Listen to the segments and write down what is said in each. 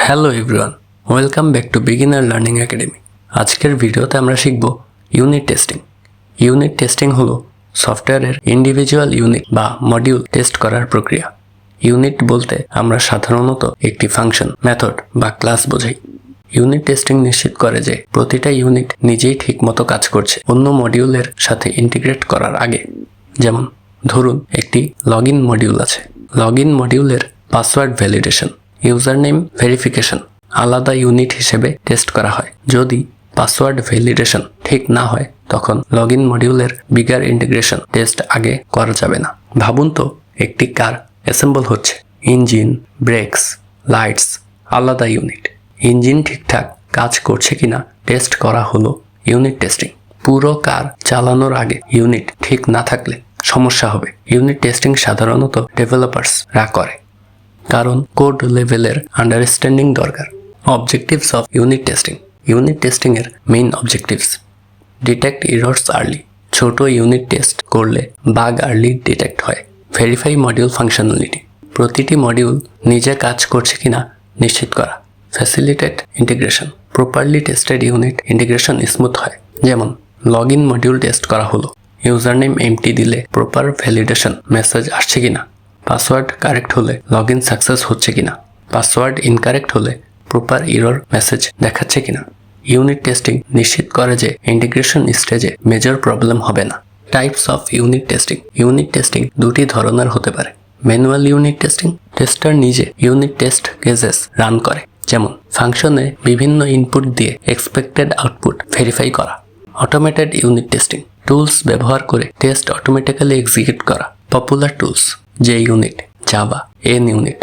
Hello everyone, welcome back to beginner learning academy. আজকের ভিডিওতে আমরা শিখব ইউনিট টেস্টিং। ইউনিট টেস্টিং হলো সফটওয়্যারের ইন্ডিভিজুয়াল ইউনিট বা মডিউল টেস্ট করার প্রক্রিয়া। ইউনিট বলতে আমরা সাধারণত একটি ফাংশন, মেথড বা ক্লাস বোঝাই। ইউনিট টেস্টিং নিশ্চিত করে যে প্রতিটা ইউনিট নিজেই ঠিকমতো কাজ করছে অন্য মডিউলের সাথে ইন্টিগ্রেট করার আগে। যেমন ধরুন একটি লগইন মডিউল আছে। লগইন মডিউলের password validation, user name verification আলাদা ইউনিট হিসেবে টেস্ট করা হয়। যদি পাসওয়ার্ড ভ্যালিডেশন ঠিক না হয় তখন লগইন মডিউলের বিগার ইন্টিগ্রেশন টেস্ট আগে করা যাবে না। ভাবুন তো, একটি কার অ্যাসেম্বল হচ্ছে, ইঞ্জিন, ব্রেকস, লাইটস আলাদা ইউনিট। ইঞ্জিন ঠিকঠাক কাজ করছে কিনা টেস্ট করা হলো ইউনিট টেস্টিং। পুরো কার চালানোর আগে ইউনিট ঠিক না থাকলে সমস্যা হবে। ইউনিট টেস্টিং সাধারণত ডেভেলপার্সরা করে, কারণ কোড লেভেলের আন্ডারস্ট্যান্ডিং দরকার। Objectives of unit testing. Unit testing এর main objectives: detect errors early, ছোট ইউনিট টেস্ট করলে বাগ আর্লি ডিটেক্ট হয়। ভেরিফাই মডিউল ফাংশনালিটি, প্রতিটি মডিউল নিজে কাজ করছে কিনা নিশ্চিত করা। Facilitate integration, properly tested unit integration smooth হয়। যেমন লগইন মডিউল টেস্ট করা হলো, ইউজার নেম এমটি দিলে প্রপার ভ্যালিডেশন মেসেজ আসছে কিনা। পাসওয়ার্ড কারেক্ট হলে লগইন সাকসেস হচ্ছে কিনা। পাসওয়ার্ড ইনকারেক্ট হলে প্রপার এরর মেসেজ দেখাচ্ছে কিনা। ইউনিট টেস্টিং নিশ্চিত করে যে ইন্টিগ্রেশন স্টেজে মেজর প্রবলেম হবে না। Types of unit testing. Unit testing দুটি ধরনের হতে পারে। ম্যানুয়াল ইউনিট টেস্টিং, টেস্টার নিজে ইউনিট টেস্ট কেসেস রান করে, যেমন ফাংশনে বিভিন্ন ইনপুট দিয়ে এক্সপেক্টেড আউটপুট ভেরিফাই করা। অটোমেটেড ইউনিট টেস্টিং, টুলস ব্যবহার করে টেস্ট অটোমেটিক্যালি এক্সিকিউট করা। Popular tools: JUnit, Java, NUnit,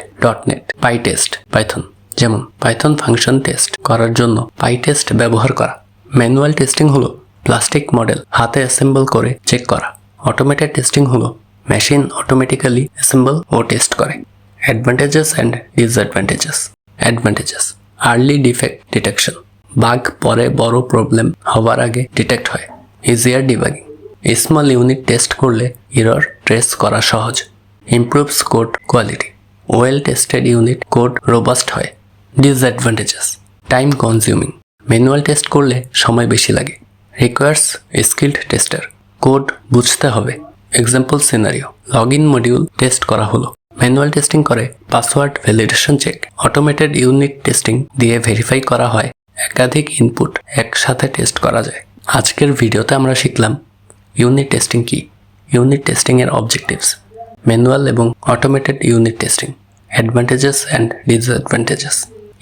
.NET, PyTest, Python. যেমন পাইথন ফাংশন টেস্ট করার জন্য PyTest ব্যবহার করা। ম্যানুয়াল টেস্টিং হলো প্লাস্টিক মডেল হাতে অ্যাসেম্বল করে চেক করা। অটোমেটেড টেস্টিং হলো মেশিন অটোমেটিক্যালি অ্যাসেম্বল ও টেস্ট করে। Advantages and disadvantages. Advantages: early defect detection, bug পরে বড় প্রবলেম হওয়ার আগে ডিটেক্ট হয়। Easier debugging, small unit test করলে এরর ট্রেস করা সহজ। Improves code quality, well tested unit code robust হয়। Disadvantages: time consuming, manual test করলে সময় বেশি লাগে। রিকোয়ার্স স্কিল্ড টেস্টার, কোড বুঝতে হবে। Example scenario: login module test করা হলো, ম্যানুয়াল টেস্টিং করে password validation check. Automated unit testing দিয়ে ভেরিফাই করা হয়, একাধিক ইনপুট একসাথে টেস্ট করা যায়। আজকের ভিডিওতে আমরা শিখলাম ইউনিট টেস্টিং কি, ইউনিট টেস্টিং এর অবজেক্টিভস, ম্যানুয়াল এবং automated unit testing, advantages and disadvantages.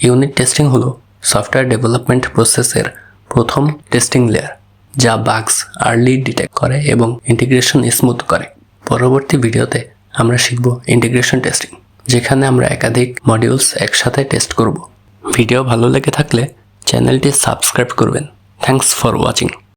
Unit testing হলো সফটওয়্যার ডেভেলপমেন্ট প্রসেসের প্রথম টেস্টিং লেয়ার, যা বাগস আর্লি ডিটেক্ট করে এবং ইন্টিগ্রেশন স্মুথ করে। পরবর্তী ভিডিওতে আমরা শিখব ইন্টিগ্রেশন টেস্টিং, যেখানে আমরা একাধিক মডিউলস একসাথে টেস্ট করব। ভিডিও ভালো লেগে থাকলে চ্যানেলটি সাবস্ক্রাইব করবেন। Thanks for watching.